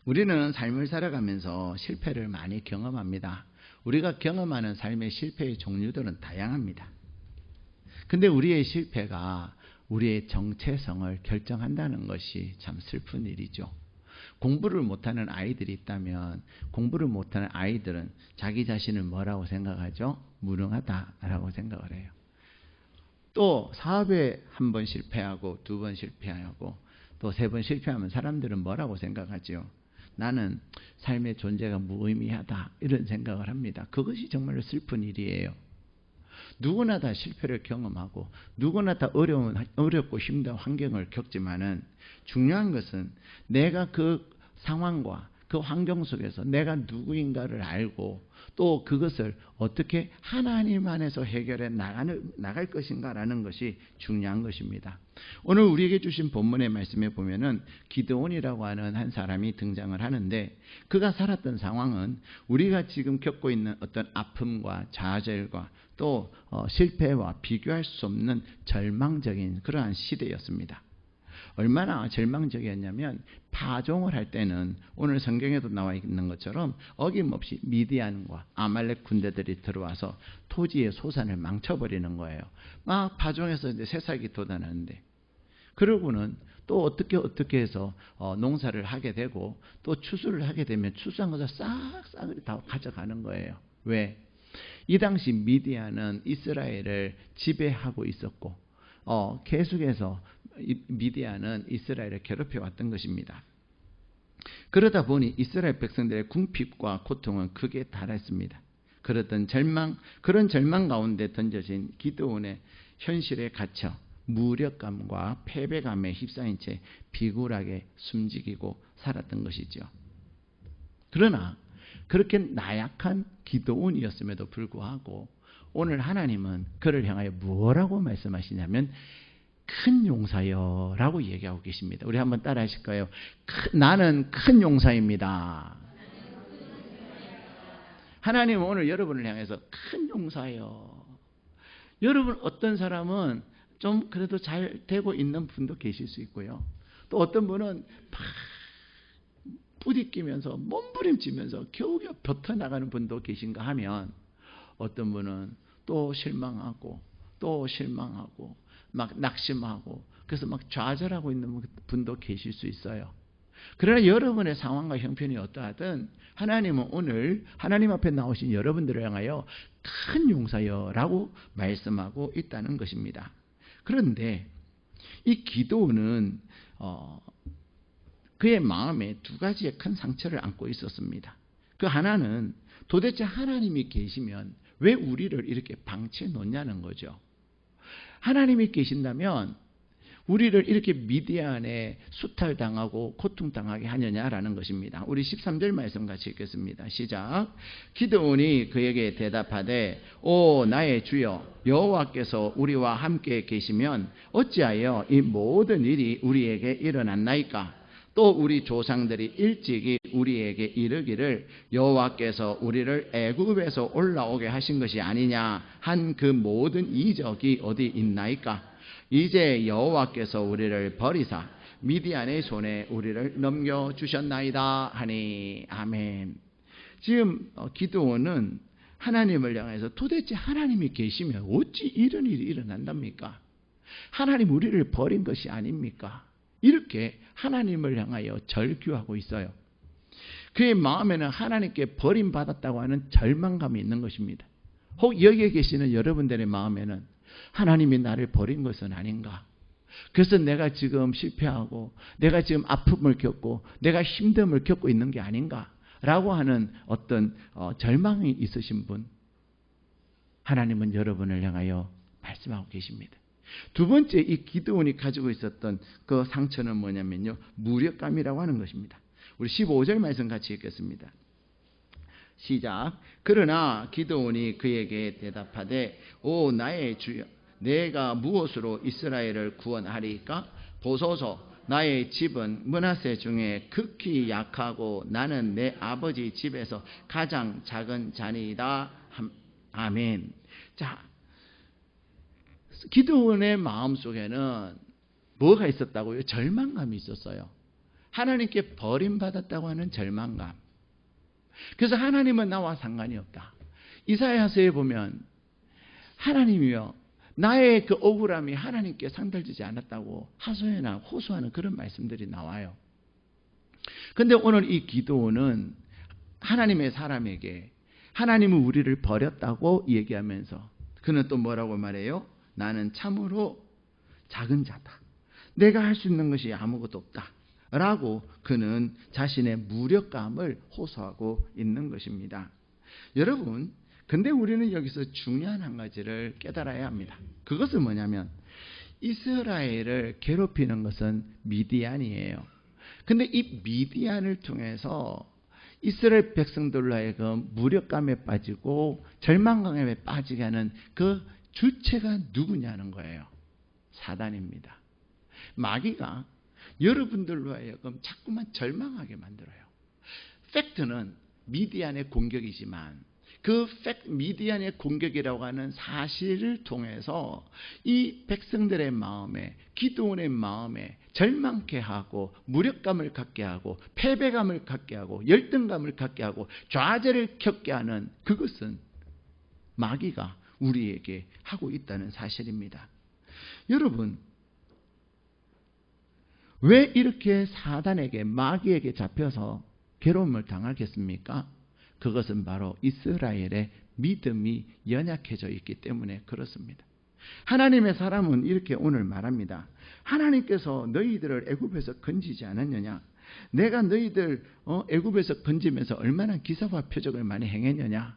우리는 삶을 살아가면서 실패를 많이 경험합니다. 우리가 경험하는 삶의 실패의 종류들은 다양합니다. 근데 우리의 실패가 우리의 정체성을 결정한다는 것이 참 슬픈 일이죠. 공부를 못하는 아이들이 있다면 공부를 못하는 아이들은 자기 자신을 뭐라고 생각하죠? 무능하다라고 생각을 해요. 또 사업에 한 번 실패하고 두 번 실패하고 또 세 번 실패하면 사람들은 뭐라고 생각하죠? 나는 삶의 존재가 무의미하다 이런 생각을 합니다. 그것이 정말 슬픈 일이에요. 누구나 다 실패를 경험하고 누구나 다 어렵고 힘든 환경을 겪지만은 중요한 것은 내가 그 상황과 그 환경 속에서 내가 누구인가를 알고 또 그것을 어떻게 하나님 안에서 해결해 나갈 것인가라는 것이 중요한 것입니다. 오늘 우리에게 주신 본문의 말씀에 보면은 기드온이라고 하는 한 사람이 등장을 하는데 그가 살았던 상황은 우리가 지금 겪고 있는 어떤 아픔과 좌절과 또 실패와 비교할 수 없는 절망적인 그러한 시대였습니다. 얼마나 절망적이었냐면 파종을 할 때는 오늘 성경에도 나와 있는 것처럼 어김없이 미디안과 아말렉 군대들이 들어와서 토지의 소산을 망쳐버리는 거예요. 막 파종해서 이제 새싹이 돋아나는데 그러고는 또 어떻게 해서 농사를 하게 되고 또 추수를 하게 되면 추수한 것을 싹 다 가져가는 거예요. 왜? 이 당시 미디안은 이스라엘을 지배하고 있었고 계속해서 미디안은 이스라엘을 괴롭혀 왔던 것입니다. 그러다 보니 이스라엘 백성들의 궁핍과 고통은 크게 달했습니다. 그런 절망 가운데 던져진 기드온의 현실에 갇혀 무력감과 패배감에 휩싸인 채 비굴하게 숨지기고 살았던 것이죠. 그러나 그렇게 나약한 기드온이었음에도 불구하고 오늘 하나님은 그를 향하여 뭐라고 말씀하시냐면 큰 용사여 라고 얘기하고 계십니다. 우리 한번 따라 하실까요? 나는 큰 용사입니다. 하나님은 오늘 여러분을 향해서 큰 용사여. 여러분 어떤 사람은 좀 그래도 잘 되고 있는 분도 계실 수 있고요. 또 어떤 분은 막 부딪히면서 몸부림치면서 겨우겨우 버텨나가는 분도 계신가 하면 어떤 분은 또 실망하고 막 낙심하고 그래서 막 좌절하고 있는 분도 계실 수 있어요. 그러나 여러분의 상황과 형편이 어떠하든 하나님은 오늘 하나님 앞에 나오신 여러분들을 향하여 큰 용사여라고 말씀하고 있다는 것입니다. 그런데 이 기도는 그의 마음에 두 가지의 큰 상처를 안고 있었습니다. 그 하나는 도대체 하나님이 계시면 왜 우리를 이렇게 방치해 놓냐는 거죠. 하나님이 계신다면 우리를 이렇게 미디안에 수탈당하고 고통당하게 하느냐라는 것입니다. 우리 13절 말씀 같이 읽겠습니다. 시작. 기드온이 그에게 대답하되 오 나의 주여 여호와께서 우리와 함께 계시면 어찌하여 이 모든 일이 우리에게 일어났나이까? 또 우리 조상들이 일찍이 우리에게 이르기를 여호와께서 우리를 애굽에서 올라오게 하신 것이 아니냐 한 그 모든 이적이 어디 있나이까? 이제 여호와께서 우리를 버리사 미디안의 손에 우리를 넘겨주셨나이다 하니 아멘. 지금 기드온은 하나님을 향해서 도대체 하나님이 계시면 어찌 이런 일이 일어난답니까? 하나님 우리를 버린 것이 아닙니까? 이렇게 하나님을 향하여 절규하고 있어요. 그의 마음에는 하나님께 버림받았다고 하는 절망감이 있는 것입니다. 혹 여기에 계시는 여러분들의 마음에는 하나님이 나를 버린 것은 아닌가? 그래서 내가 지금 실패하고 내가 지금 아픔을 겪고 내가 힘듦을 겪고 있는 게 아닌가? 라고 하는 어떤 절망이 있으신 분, 하나님은 여러분을 향하여 말씀하고 계십니다. 두 번째 이 기드온이 가지고 있었던 그 상처는 뭐냐면요, 무력감이라고 하는 것입니다. 우리 15절 말씀 같이 읽겠습니다. 시작. 그러나 기드온이 그에게 대답하되 오 나의 주여 내가 무엇으로 이스라엘을 구원하리까? 보소서 나의 집은 므낫세 중에 극히 약하고 나는 내 아버지 집에서 가장 작은 자니이다. 아멘. 자, 기드온의 마음속에는 뭐가 있었다고요? 절망감이 있었어요. 하나님께 버림받았다고 하는 절망감. 그래서 하나님은 나와 상관이 없다. 이사야서에 보면 하나님이여 나의 그 억울함이 하나님께 상달되지 않았다고 하소연하고 호소하는 그런 말씀들이 나와요. 그런데 오늘 이 기도는 하나님의 사람에게 하나님은 우리를 버렸다고 얘기하면서 그는 또 뭐라고 말해요? 나는 참으로 작은 자다. 내가 할 수 있는 것이 아무것도 없다. 라고 그는 자신의 무력감을 호소하고 있는 것입니다. 여러분, 근데 우리는 여기서 중요한 한 가지를 깨달아야 합니다. 그것은 뭐냐면 이스라엘을 괴롭히는 것은 미디안이에요. 근데 이 미디안을 통해서 이스라엘 백성들로 하여금 무력감에 빠지고 절망감에 빠지게 하는 그 주체가 누구냐는 거예요. 사단입니다. 마귀가 여러분들로 하여금 자꾸만 절망하게 만들어요. 팩트는 미디안의 공격이지만 그 미디안의 공격이라고 하는 사실을 통해서 이 백성들의 마음에, 기드온의 마음에 절망케 하고 무력감을 갖게 하고 패배감을 갖게 하고 열등감을 갖게 하고 좌절을 겪게 하는 그것은 마귀가 우리에게 하고 있다는 사실입니다. 여러분, 왜 이렇게 사단에게 마귀에게 잡혀서 괴로움을 당하겠습니까? 그것은 바로 이스라엘의 믿음이 연약해져 있기 때문에 그렇습니다. 하나님의 사람은 이렇게 오늘 말합니다. 하나님께서 너희들을 애굽에서 건지지 않았느냐? 내가 너희들 애굽에서 건지면서 얼마나 기사와 표적을 많이 행했느냐?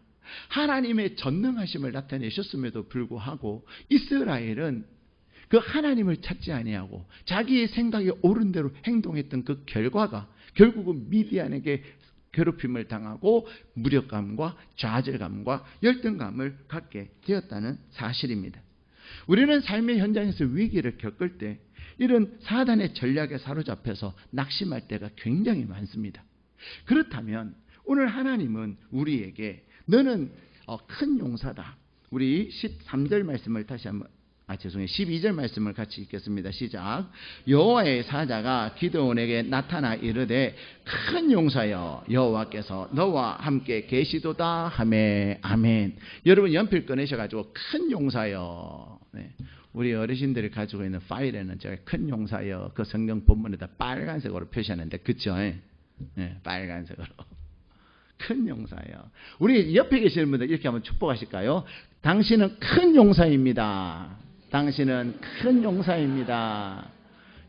하나님의 전능하심을 나타내셨음에도 불구하고 이스라엘은 그 하나님을 찾지 아니하고 자기의 생각이 옳은 대로 행동했던 그 결과가 결국은 미디안에게 괴롭힘을 당하고 무력감과 좌절감과 열등감을 갖게 되었다는 사실입니다. 우리는 삶의 현장에서 위기를 겪을 때 이런 사단의 전략에 사로잡혀서 낙심할 때가 굉장히 많습니다. 그렇다면 오늘 하나님은 우리에게 너는 큰 용사다. 우리 13절 말씀을 다시 한번 12절 말씀을 같이 읽겠습니다. 시작. 여호와의 사자가 기드온에게 나타나 이르되 큰 용사여 여호와께서 너와 함께 계시도다 하매 아멘. 여러분 연필 꺼내셔가지고 큰 용사여. 네. 우리 어르신들이 가지고 있는 파일에는 제가 큰 용사여 그 성경 본문에다 빨간색으로 표시하는데 그쵸? 네, 빨간색으로. 큰 용사여. 우리 옆에 계시는 분들 이렇게 한번 축복하실까요? 당신은 큰 용사입니다. 당신은 큰 용사입니다.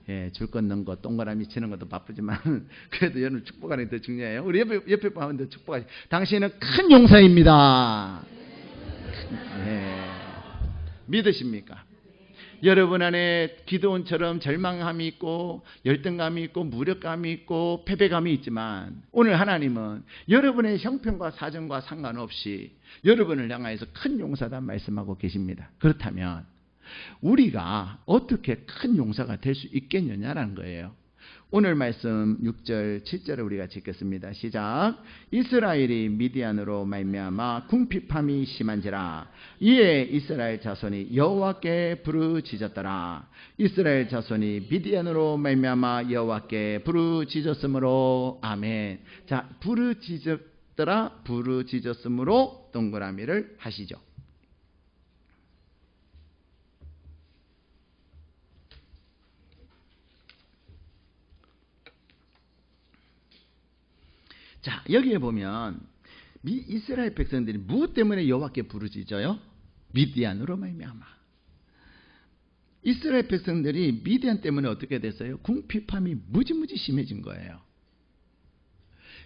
예, 줄 걷는 거, 동그라미 치는 것도 바쁘지만 그래도 여러분 축복하는 게 더 중요해요. 우리 옆에 보면 더 축복하시. 당신은 큰 용사입니다. 예, 믿으십니까? 여러분 안에 기드온처럼 절망함이 있고 열등감이 있고 무력감이 있고 패배감이 있지만 오늘 하나님은 여러분의 형편과 사정과 상관없이 여러분을 향하여서 큰 용사다 말씀하고 계십니다. 그렇다면 우리가 어떻게 큰 용사가 될 수 있겠느냐라는 거예요. 오늘 말씀 6절 7절을 우리가 읽겠습니다. 시작. 이스라엘이 미디안으로 말미암아 궁핍함이 심한지라 이에 이스라엘 자손이 여호와께 부르짖었더라. 이스라엘 자손이 미디안으로 말미암아 여호와께 부르짖었으므로 아멘. 자, 부르짖었더라, 부르짖었으므로 동그라미를 하시죠. 자, 여기에 보면 이스라엘 백성들이 무엇 때문에 여호와께 부르짖어요? 미디안으로 말미암아. 이스라엘 백성들이 미디안 때문에 어떻게 됐어요? 궁핍함이 무지무지 심해진 거예요.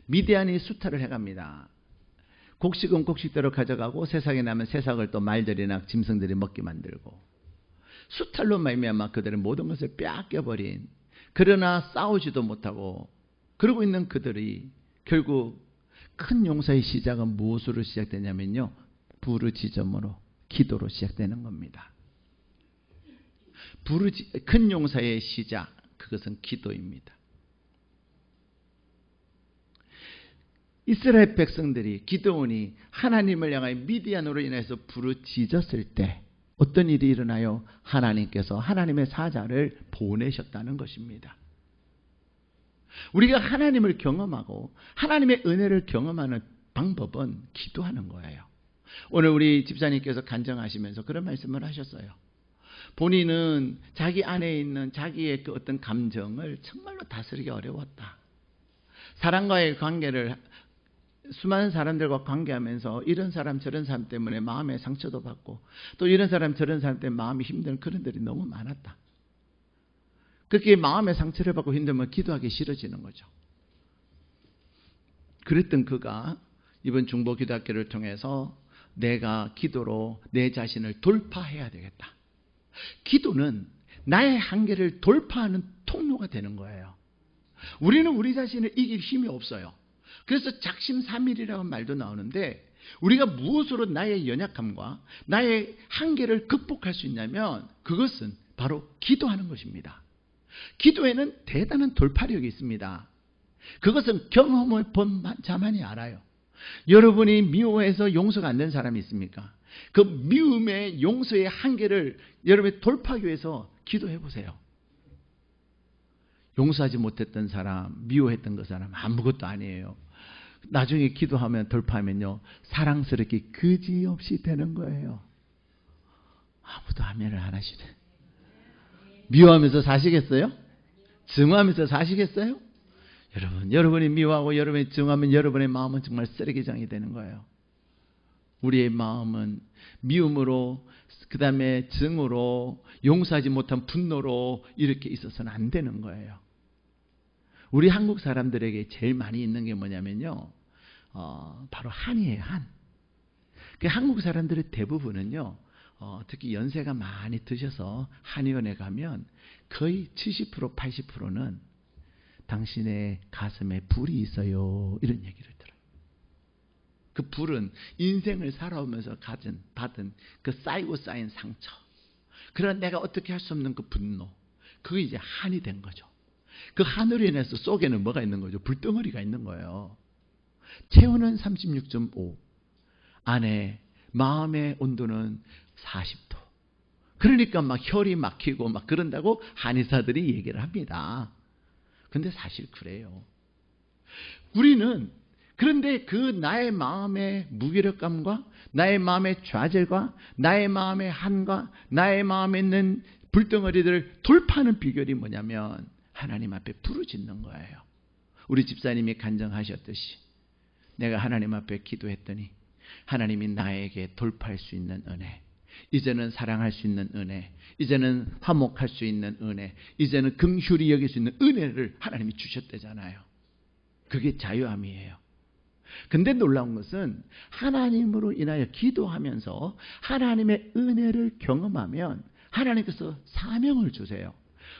미디안이 수탈을 해갑니다. 곡식은 곡식대로 가져가고 새싹이 나면 새싹을 또 말들이나 짐승들이 먹게 만들고 수탈로 말미암아 그들은 모든 것을 빼앗겨버린, 그러나 싸우지도 못하고 그러고 있는 그들이 결국 큰 용사의 시작은 무엇으로 시작되냐면요, 부르짖음으로, 기도로 시작되는 겁니다. 큰 용사의 시작, 그것은 기도입니다. 이스라엘 백성들이, 기드온이 하나님을 향하여 미디안으로 인해서 부르짖었을 때 어떤 일이 일어나요? 하나님께서 하나님의 사자를 보내셨다는 것입니다. 우리가 하나님을 경험하고 하나님의 은혜를 경험하는 방법은 기도하는 거예요. 오늘 우리 집사님께서 간증하시면서 그런 말씀을 하셨어요. 본인은 자기 안에 있는 자기의 그 어떤 감정을 정말로 다스리기 어려웠다. 사람과의 관계를 수많은 사람들과 관계하면서 이런 사람 저런 사람 때문에 마음의 상처도 받고 또 이런 사람 저런 사람 때문에 마음이 힘든 그런 들이 너무 많았다. 그렇게 마음의 상처를 받고 힘들면 기도하기 싫어지는 거죠. 그랬던 그가 이번 중보기도학교를 통해서 내가 기도로 내 자신을 돌파해야 되겠다. 기도는 나의 한계를 돌파하는 통로가 되는 거예요. 우리는 우리 자신을 이길 힘이 없어요. 그래서 작심삼일이라는 말도 나오는데 우리가 무엇으로 나의 연약함과 나의 한계를 극복할 수 있냐면 그것은 바로 기도하는 것입니다. 기도에는 대단한 돌파력이 있습니다. 그것은 경험을 본 자만이 알아요. 여러분이 미워해서 용서가 안 된 사람이 있습니까? 그 미움의 용서의 한계를 여러분이 돌파하기 위해서 기도해 보세요. 용서하지 못했던 사람, 미워했던 그 사람 아무것도 아니에요. 나중에 기도하면 돌파하면요 사랑스럽게 그지없이 되는 거예요. 아무도 아멘을 안 하시네. 미워하면서 사시겠어요? 증오하면서 사시겠어요? 여러분이 미워하고 여러분이 증오하면 여러분의 마음은 정말 쓰레기장이 되는 거예요. 우리의 마음은 미움으로 그 다음에 증오로 용서하지 못한 분노로 이렇게 있어서는 안 되는 거예요. 우리 한국 사람들에게 제일 많이 있는 게 뭐냐면요 바로 한이에요. 한. 그 한국 사람들의 대부분은요 특히 연세가 많이 드셔서 한의원에 가면 거의 70% 80%는 당신의 가슴에 불이 있어요 이런 얘기를 들어요. 그 불은 인생을 살아오면서 받은 그 쌓이고 쌓인 상처, 그러나 내가 어떻게 할 수 없는 그 분노, 그게 이제 한이 된 거죠. 그 한으로 인해서 속에는 뭐가 있는 거죠? 불덩어리가 있는 거예요. 체온은 36.5, 안에 마음의 온도는 40도. 그러니까 막 혈이 막히고 막 그런다고 한의사들이 얘기를 합니다. 근데 사실 그래요. 우리는 그런데 그 나의 마음의 무기력감과 나의 마음의 좌절과 나의 마음의 한과 나의 마음에 있는 불덩어리들을 돌파하는 비결이 뭐냐면 하나님 앞에 부르짖는 거예요. 우리 집사님이 간증하셨듯이 내가 하나님 앞에 기도했더니 하나님이 나에게 돌파할 수 있는 은혜, 이제는 사랑할 수 있는 은혜, 이제는 화목할 수 있는 은혜, 이제는 긍휼히 여길 수 있는 은혜를 하나님이 주셨대잖아요. 그게 자유함이에요. 근데 놀라운 것은 하나님으로 인하여 기도하면서 하나님의 은혜를 경험하면 하나님께서 사명을 주세요.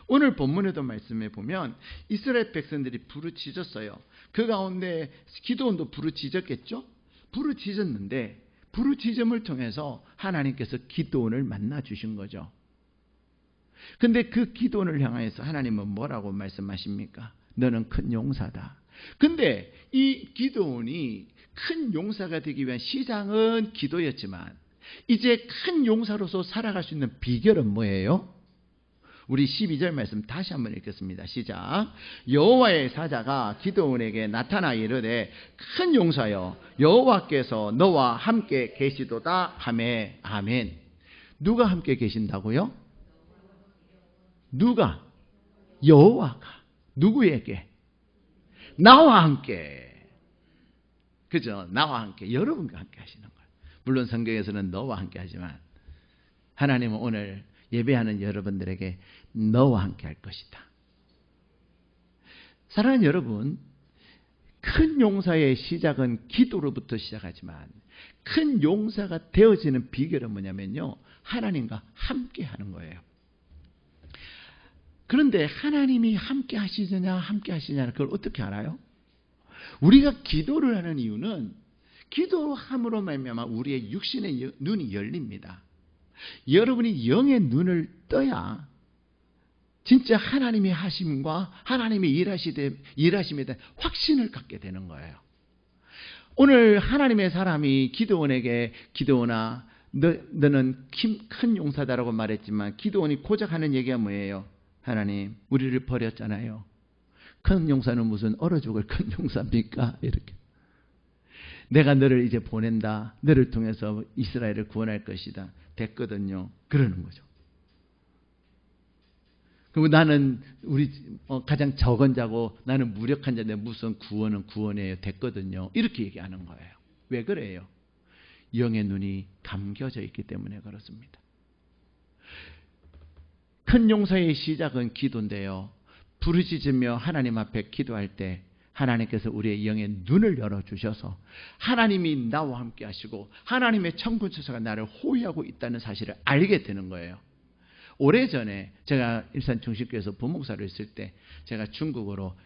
오늘 본문에도 말씀해 보면 이스라엘 백성들이 부르짖었어요. 그 가운데 기도원도 부르짖었겠죠? 부르짖었는데 부르짖음을 통해서 하나님께서 기도원을 만나 주신 거죠. 근데 그 기도원을 향해서 하나님은 뭐라고 말씀하십니까? 너는 큰 용사다. 근데 이 기도원이 큰 용사가 되기 위한 시작은 기도였지만 이제 큰 용사로서 살아갈 수 있는 비결은 뭐예요? 우리 12절 말씀 다시 한번 읽겠습니다. 시작. 여호와의 사자가 기드온에게 나타나 이르되 큰 용사여 여호와께서 너와 함께 계시도다 하매. 아멘. 누가 함께 계신다고요? 누가? 여호와가. 누구에게? 나와 함께. 그죠? 나와 함께. 여러분과 함께 하시는 거예요. 물론 성경에서는 너와 함께 하지만 하나님은 오늘 예배하는 여러분들에게 너와 함께 할 것이다. 사랑하는 여러분, 큰 용사의 시작은 기도로부터 시작하지만 큰 용사가 되어지는 비결은 뭐냐면요, 하나님과 함께 하는 거예요. 그런데 하나님이 함께 하시느냐 함께 하시느냐 그걸 어떻게 알아요? 우리가 기도를 하는 이유는 기도함으로 말미암아 우리의 육신의 눈이 열립니다. 여러분이 영의 눈을 떠야 진짜 하나님의 하심과 하나님의 일하심에 대한 확신을 갖게 되는 거예요. 오늘 하나님의 사람이 기드온에게 기드온아 너는 큰 용사다라고 말했지만 기드온이 고작 하는 얘기가 뭐예요? 하나님 우리를 버렸잖아요. 큰 용사는 무슨 얼어 죽을 큰 용사입니까? 이렇게. 내가 너를 이제 보낸다. 너를 통해서 이스라엘을 구원할 것이다. 됐거든요. 그러는 거죠. 그리고 나는 가장 적은 자고 나는 무력한 자인데 무슨 구원은 구원이에요. 됐거든요. 이렇게 얘기하는 거예요. 왜 그래요? 영의 눈이 감겨져 있기 때문에 그렇습니다. 큰 용서의 시작은 기도인데요. 부르짖으며 하나님 앞에 기도할 때 하나님께서 우리의 영의 눈을 열어주셔서 하나님이 나와 함께 하시고 하나님의 천군천사가 나를 호위하고 있다는 사실을 알게 되는 거예요. 오래전에 제가 일산중심교회에서 부목사로 있을 때 제가 중국으로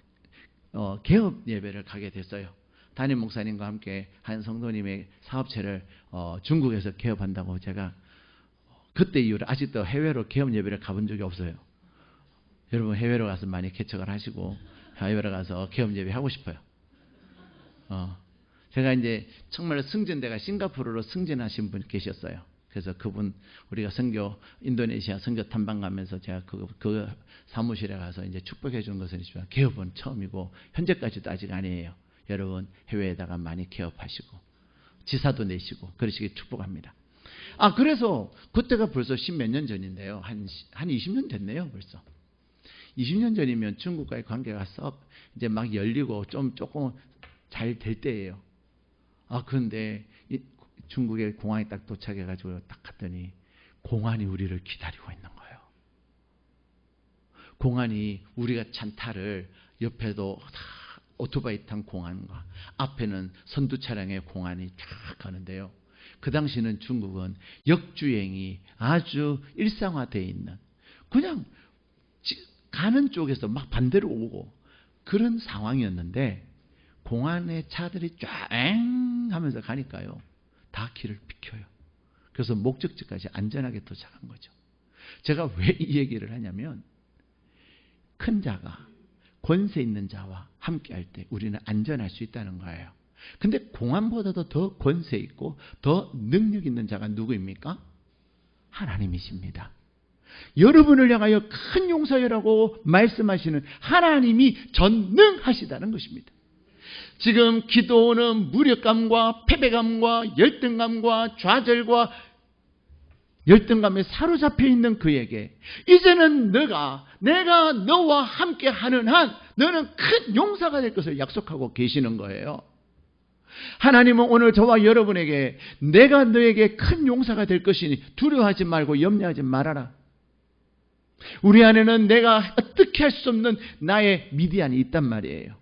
개업 예배를 가게 됐어요. 담임 목사님과 함께 한 성도님의 사업체를 중국에서 개업한다고 제가 그때 이후로 아직도 해외로 개업 예배를 가본 적이 없어요. 여러분 해외로 가서 많이 개척을 하시고 해외로 가서 개업 예배 하고 싶어요. 제가 이제 정말 승진대가 싱가포르로 승진하신 분 계셨어요. 그래서 그분 우리가 인도네시아 선교 탐방 가면서 제가 그 사무실에 가서 이제 축복해 주는 것은 있지만 개업은 처음이고 현재까지도 아직 아니에요. 여러분 해외에다가 많이 개업하시고 지사도 내시고 그러시길 축복합니다. 그래서 그때가 벌써 십몇 년 전인데요. 한 20년 됐네요, 벌써. 20년 전이면 중국과의 관계가 썩 이제 막 열리고 조금 잘 될 때예요. 그런데 중국의 공항에 딱 도착해가지고 딱 갔더니 공안이 우리를 기다리고 있는 거예요. 공안이 우리가 찬타를 옆에도 오토바이 탄 공안과 앞에는 선두 차량의 공안이 쫙 가는데요. 그 당시는 중국은 역주행이 아주 일상화되어 있는 그냥 가는 쪽에서 막 반대로 오고 그런 상황이었는데 공안의 차들이 쫙 하면서 가니까요. 다 길을 비켜요. 그래서 목적지까지 안전하게 도착한 거죠. 제가 왜 이 얘기를 하냐면 큰 자가 권세 있는 자와 함께 할 때 우리는 안전할 수 있다는 거예요. 근데 공안보다도 더 권세 있고 더 능력 있는 자가 누구입니까? 하나님이십니다. 여러분을 향하여 큰 용서여라고 말씀하시는 하나님이 전능하시다는 것입니다. 지금 기도는 무력감과 패배감과 열등감과 좌절과 열등감에 사로잡혀 있는 그에게 이제는 내가 너와 함께 하는 한 너는 큰 용사가 될 것을 약속하고 계시는 거예요. 하나님은 오늘 저와 여러분에게 내가 너에게 큰 용사가 될 것이니 두려워하지 말고 염려하지 말아라. 우리 안에는 내가 어떻게 할 수 없는 나의 미디안이 있단 말이에요.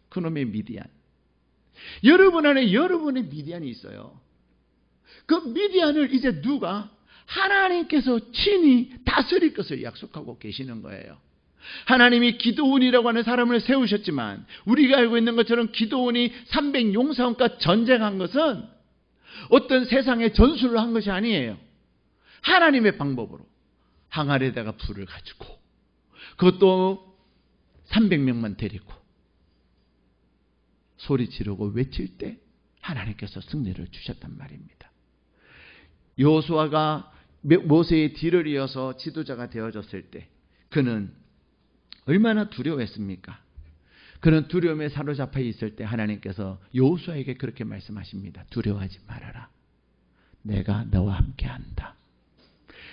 그놈의 미디안. 여러분 안에 여러분의 미디안이 있어요. 그 미디안을 이제 누가? 하나님께서 친히 다스릴 것을 약속하고 계시는 거예요. 하나님이 기드온이라고 하는 사람을 세우셨지만 우리가 알고 있는 것처럼 기드온이 300용사원과 전쟁한 것은 어떤 세상의 전술을 한 것이 아니에요. 하나님의 방법으로 항아리에다가 불을 가지고 그것도 300명만 데리고 소리 지르고 외칠 때 하나님께서 승리를 주셨단 말입니다. 여호수아가 모세의 뒤를 이어서 지도자가 되어졌을 때 그는 얼마나 두려워했습니까? 그는 두려움에 사로잡혀 있을 때 하나님께서 여호수아에게 그렇게 말씀하십니다. 두려워하지 말아라. 내가 너와 함께한다.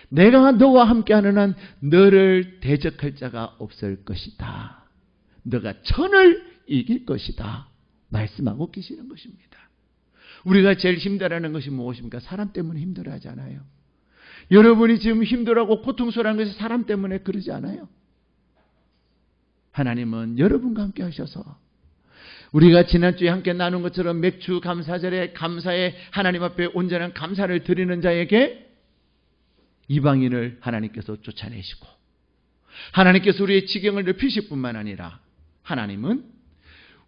내가 너와 함께하는 한 너를 대적할 자가 없을 것이다. 너가 천을 이길 것이다. 말씀하고 계시는 것입니다. 우리가 제일 힘들어하는 것이 무엇입니까? 사람 때문에 힘들어하지 않아요. 여러분이 지금 힘들어하고 고통스러운 것이 사람 때문에 그러지 않아요. 하나님은 여러분과 함께 하셔서 우리가 지난주에 함께 나눈 것처럼 맥주 감사절에 감사에 하나님 앞에 온전한 감사를 드리는 자에게 이방인을 하나님께서 쫓아내시고 하나님께서 우리의 지경을 넓히실 뿐만 아니라 하나님은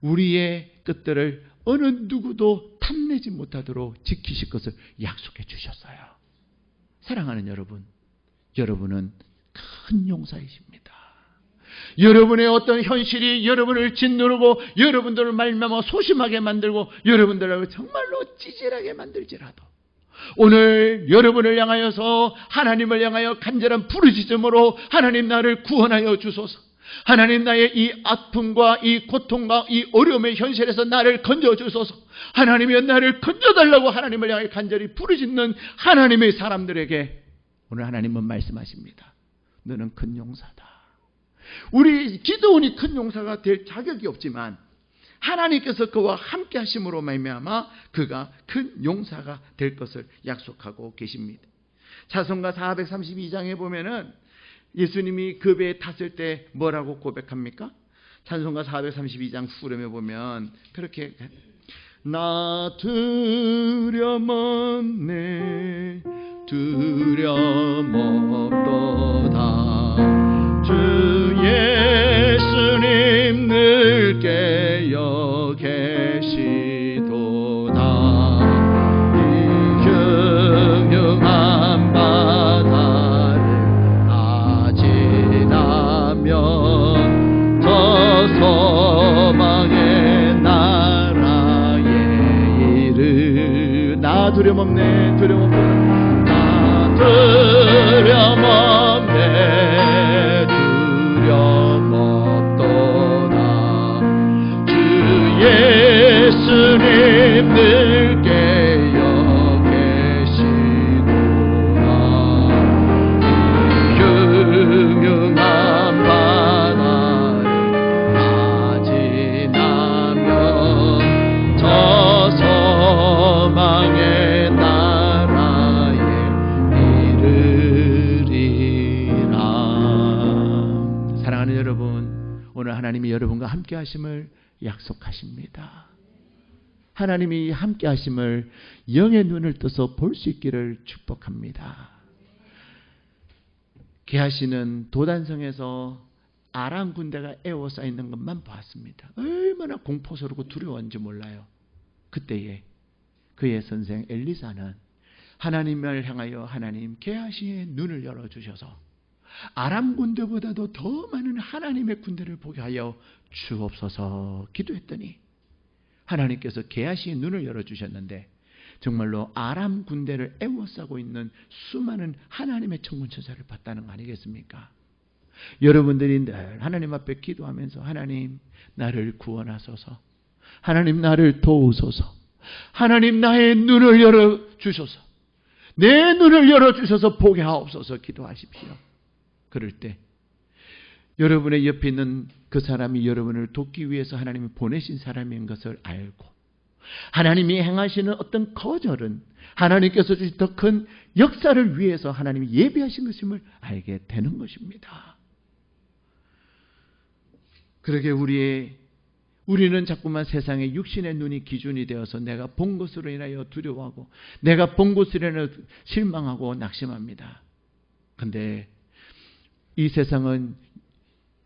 우리의 끝들을 어느 누구도 탐내지 못하도록 지키실 것을 약속해 주셨어요. 사랑하는 여러분, 여러분은 큰 용사이십니다. 여러분의 어떤 현실이 여러분을 짓누르고 여러분들을 말미암아 소심하게 만들고 여러분들을 정말로 찌질하게 만들지라도 오늘 여러분을 향하여서 하나님을 향하여 간절한 부르짖음으로 하나님 나를 구원하여 주소서. 하나님, 나의 이 아픔과 이 고통과 이 어려움의 현실에서 나를 건져주소서. 하나님이여, 나를 건져달라고 하나님을 향해 간절히 부르짖는 하나님의 사람들에게 오늘 하나님은 말씀하십니다. 너는 큰 용사다. 우리 기도원이 큰 용사가 될 자격이 없지만 하나님께서 그와 함께 하심으로 말미암아 그가 큰 용사가 될 것을 약속하고 계십니다. 찬송가 432장에 보면은 예수님이 그 배에 탔을 때 뭐라고 고백합니까? 찬송가 432장 후렴에 보면 그렇게 나 두려움 없네 두려움 없도다 주 예수님 늘 깨어 계시도다 이 흉흉한 바다를 다 지나면 저 소망의 나라에 이르 나 두려움 없네 두려움 없도다 나 두려움 없네 두려움 없도다 주 예수님 늘 깨어 계시도다 이 흉흉한 바다를 다 지나면 저 소망의 나라에 이르리라. 사랑하는 여러분, 오늘 하나님이 여러분과 함께 하심을 약속하십니다. 하나님이 함께 하심을 영의 눈을 떠서 볼 수 있기를 축복합니다. 게하시는 도단성에서 아람 군대가 에워싸 있는 것만 보았습니다. 얼마나 공포스럽고 두려웠는지 몰라요. 그때에 그의 선생 엘리사는 하나님을 향하여 하나님 게하시의 눈을 열어주셔서 아람 군대보다도 더 많은 하나님의 군대를 보게 하여 주옵소서 기도했더니 하나님께서 게하시의 눈을 열어주셨는데 정말로 아람 군대를 애워싸고 있는 수많은 하나님의 천군천사를 봤다는 거 아니겠습니까? 여러분들이 늘 하나님 앞에 기도하면서 하나님 나를 구원하소서, 하나님 나를 도우소서, 하나님 나의 눈을 열어주소서, 내 눈을 열어주셔서 보게 하옵소서 기도하십시오. 그럴 때 여러분의 옆에 있는 그 사람이 여러분을 돕기 위해서 하나님이 보내신 사람인 것을 알고 하나님이 행하시는 어떤 거절은 하나님께서 주신 더 큰 역사를 위해서 하나님이 예비하신 것임을 알게 되는 것입니다. 그러게 우리는 자꾸만 세상의 육신의 눈이 기준이 되어서 내가 본 것으로 인하여 두려워하고 내가 본 것으로 인하여 실망하고 낙심합니다. 그런데 이 세상은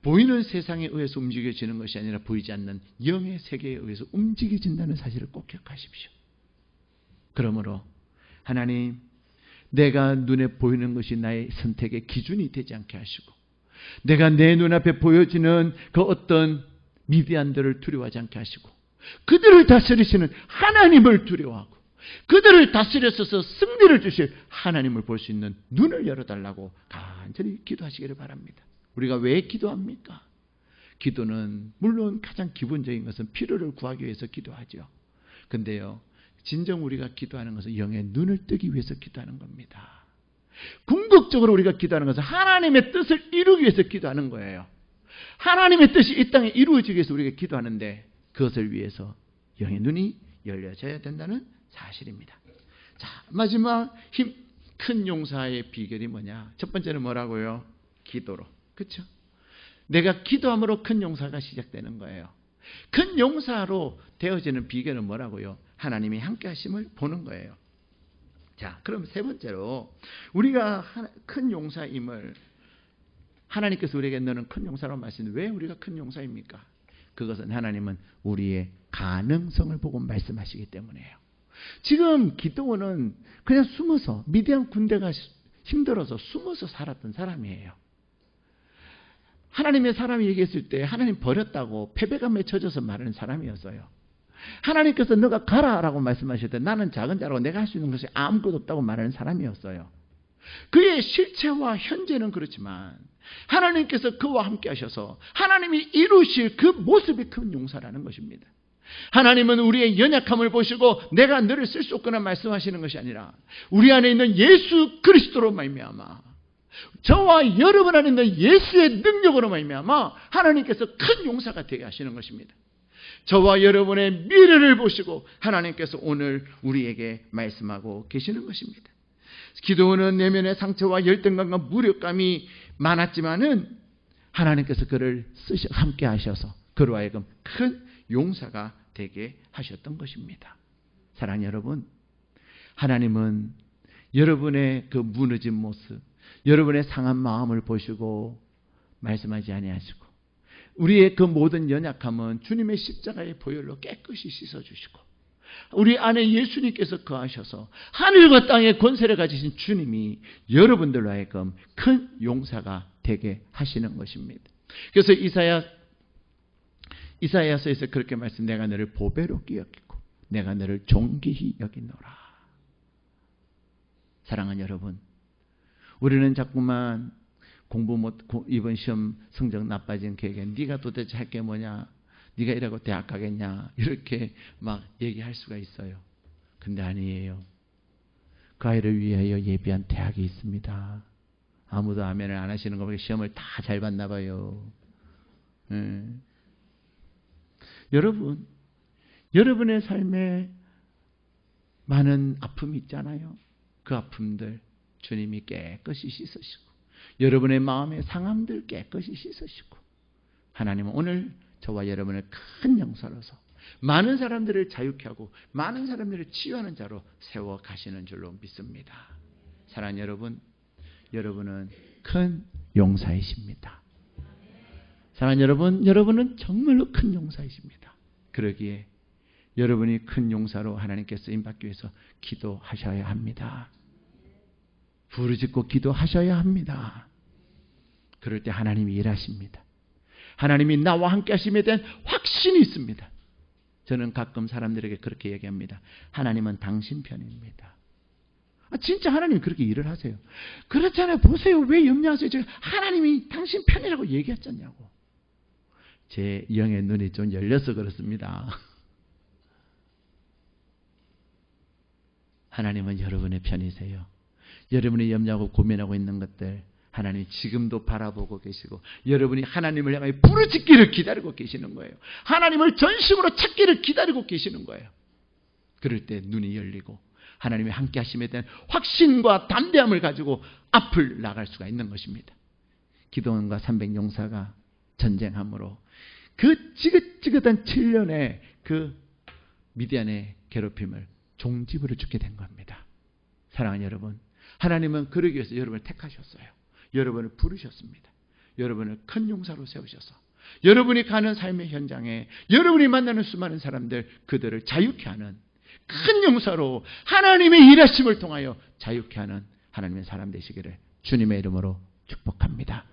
보이는 세상에 의해서 움직여지는 것이 아니라 보이지 않는 영의 세계에 의해서 움직여진다는 사실을 꼭 기억하십시오. 그러므로 하나님, 내가 눈에 보이는 것이 나의 선택의 기준이 되지 않게 하시고 내가 내 눈앞에 보여지는 그 어떤 미디안들을 두려워하지 않게 하시고 그들을 다스리시는 하나님을 두려워하고 그들을 다스려서 승리를 주실 하나님을 볼 수 있는 눈을 열어달라고 간절히 기도하시기를 바랍니다. 우리가 왜 기도합니까? 기도는 물론 가장 기본적인 것은 필요를 구하기 위해서 기도하죠. 근데요, 진정 우리가 기도하는 것은 영의 눈을 뜨기 위해서 기도하는 겁니다. 궁극적으로 우리가 기도하는 것은 하나님의 뜻을 이루기 위해서 기도하는 거예요. 하나님의 뜻이 이 땅에 이루어지기 위해서 우리가 기도하는데 그것을 위해서 영의 눈이 열려져야 된다는 사실입니다. 자, 마지막 큰 용사의 비결이 뭐냐? 첫 번째는 뭐라고요? 기도로. 그렇죠? 내가 기도함으로 큰 용사가 시작되는 거예요. 큰 용사로 되어지는 비결은 뭐라고요? 하나님이 함께 하심을 보는 거예요. 자, 그럼 세 번째로 우리가 큰 용사임을 하나님께서 우리에게 너는 큰 용사라고 말씀하시는데 왜 우리가 큰 용사입니까? 그것은 하나님은 우리의 가능성을 보고 말씀하시기 때문이에요. 지금 기드온은 그냥 숨어서 미디안 군대가 힘들어서 숨어서 살았던 사람이에요. 하나님의 사람이 얘기했을 때 하나님 버렸다고 패배감에 젖어서 말하는 사람이었어요. 하나님께서 너가 가라라고 말씀하실 때 나는 작은 자라고 내가 할 수 있는 것이 아무것도 없다고 말하는 사람이었어요. 그의 실체와 현재는 그렇지만 하나님께서 그와 함께 하셔서 하나님이 이루실 그 모습이 큰 용사라는 것입니다. 하나님은 우리의 연약함을 보시고 내가 너를 쓸 수 없거나 말씀하시는 것이 아니라 우리 안에 있는 예수 그리스도로 말미암아, 저와 여러분 안에 있는 예수의 능력으로 말미암아 하나님께서 큰 용사가 되게 하시는 것입니다. 저와 여러분의 미래를 보시고 하나님께서 오늘 우리에게 말씀하고 계시는 것입니다. 기도원은 내면의 상처와 열등감과 무력감이 많았지만은 하나님께서 그를 함께 하셔서 그로 하여금 큰 용사가 되게 하셨던 것입니다. 사랑하는 여러분, 하나님은 여러분의 그 무너진 모습, 여러분의 상한 마음을 보시고 말씀하지 아니하시고 우리의 그 모든 연약함은 주님의 십자가의 보혈로 깨끗이 씻어주시고 우리 안에 예수님께서 거하셔서 하늘과 땅의 권세를 가지신 주님이 여러분들로 하여금 큰 용사가 되게 하시는 것입니다. 그래서 이사야서에서 그렇게 말씀, 내가 너를 보배롭게 여기고 내가 너를 존귀히 여기노라. 사랑하는 여러분, 우리는 자꾸만 공부 못, 이번 시험 성적 나빠진 걔에게 네가 도대체 할 게 뭐냐, 네가 이라고 대학 가겠냐, 이렇게 막 얘기할 수가 있어요. 근데 아니에요. 그 아이를 위하여 예비한 대학이 있습니다. 아무도 아멘을 안 하시는 거 보니까 시험을 다 잘 봤나 봐요. 여러분, 여러분의 삶에 많은 아픔이 있잖아요. 그 아픔들 주님이 깨끗이 씻으시고 여러분의 마음의 상함들 깨끗이 씻으시고 하나님은 오늘 저와 여러분을 큰 용사로서 많은 사람들을 자유케 하고 많은 사람들을 치유하는 자로 세워 가시는 줄로 믿습니다. 사랑하는 여러분, 여러분은 큰 용사이십니다. 사랑하는 여러분, 여러분은 정말로 큰 용사이십니다. 그러기에 여러분이 큰 용사로 하나님께 쓰임받기 위해서 기도하셔야 합니다. 부르짖고 기도하셔야 합니다. 그럴 때 하나님이 일하십니다. 하나님이 나와 함께 하심에 대한 확신이 있습니다. 저는 가끔 사람들에게 그렇게 얘기합니다. 하나님은 당신 편입니다. 진짜 하나님이 그렇게 일을 하세요. 그렇잖아요. 보세요. 왜 염려하세요? 제가 하나님이 당신 편이라고 얘기했잖냐고. 제 영의 눈이 좀 열려서 그렇습니다. 하나님은 여러분의 편이세요. 여러분이 염려하고 고민하고 있는 것들 하나님이 지금도 바라보고 계시고 여러분이 하나님을 향하여 부르짖기를 기다리고 계시는 거예요. 하나님을 전심으로 찾기를 기다리고 계시는 거예요. 그럴 때 눈이 열리고 하나님이 함께 하심에 대한 확신과 담대함을 가지고 앞을 나갈 수가 있는 것입니다. 기도원과 300용사가 전쟁함으로 그 지긋지긋한 7년의 그 미디안의 괴롭힘을 종지부를 죽게 된 겁니다. 사랑하는 여러분, 하나님은 그러기 위해서 여러분을 택하셨어요. 여러분을 부르셨습니다. 여러분을 큰 용사로 세우셔서 여러분이 가는 삶의 현장에 여러분이 만나는 수많은 사람들, 그들을 자유케 하는 큰 용사로 하나님의 일하심을 통하여 자유케 하는 하나님의 사람 되시기를 주님의 이름으로 축복합니다.